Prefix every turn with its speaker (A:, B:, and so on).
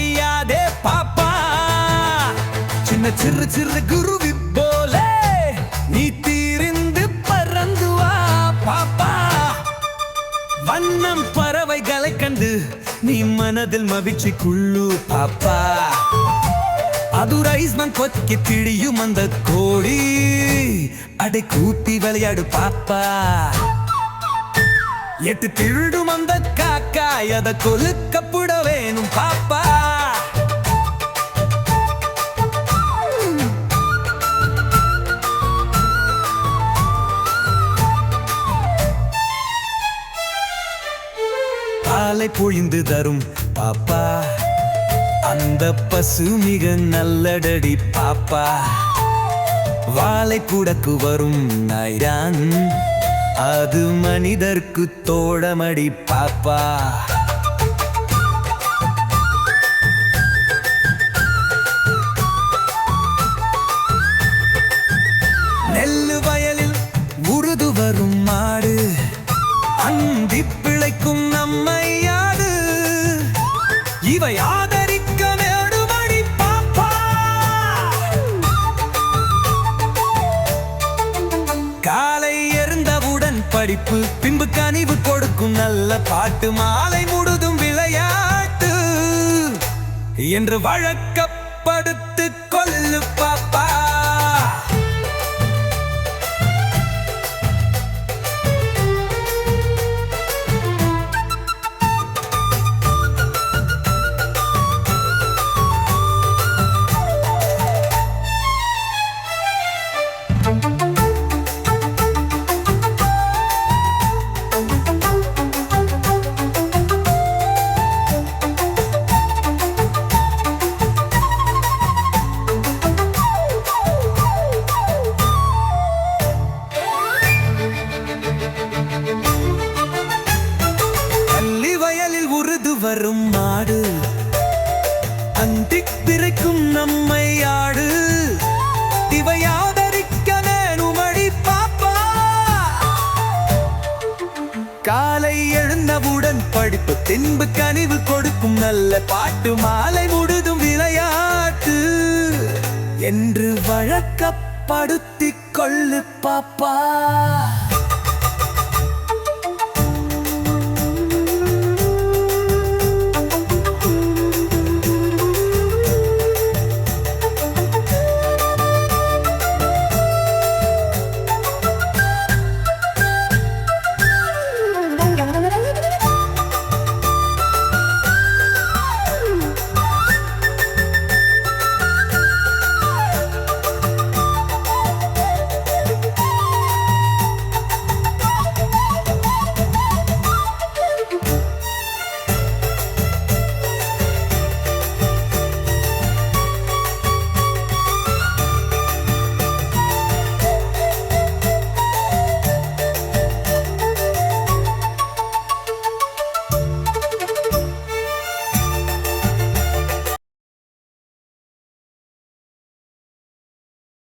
A: செய்யாதே பாப்பா. சின்ன சிறு சிறு குருவி போல நீ தீரிந்து பறந்து வா பாப்பா. வண்ணம் பறவைகளை கண்டு நீ மனதில் மகிழ்ச்சி குள்ளு பாப்பா. அது ரைஸ்மன் கொத்தி திடியும் அந்த கோடி அடை கூட்டி விளையாடு பாப்பா. எட்டு திருடும் அந்த காக்காய் அதை கொலுக்கப்பட வேணும் பாப்பா. பாலை பொழிந்து தரும் பாப்பா, அந்த பசு மிக நல்லடடி பாப்பா. வாழை கூடக்கு வரும் நாய்தான், அது மனிதர்க்கு தோழமடி பாப்பா. நெல்லு வயலில் உருது வரும் மாடு, அந்தி பிழைக்கும் நம்மையாது. இவை ஆதரிக்க நேடுமடி பாப்பா. காலை எறிந்தவுடன் படிப்பு, பின்பு கனிவு கொடுக்கும் நல்ல பாட்டு, மாலை முழுதும் விளையாட்டு என்று வழக்கப்படுத்து கொள்ளு பாப்பா. வரும் மாடு, அந்தி பிறக்கும் நம்மை ஆடு. இவை ஆதரிக்க நேனுமடி பாப்பா. காலை எழுந்தவுடன் படிப்பு, பின்பு கனிவு கொடுக்கும் நல்ல பாட்டு, மாலை முழுதும் விளையாட்டு என்று வழக்கப்படுத்திக் கொள்ளு பாப்பா.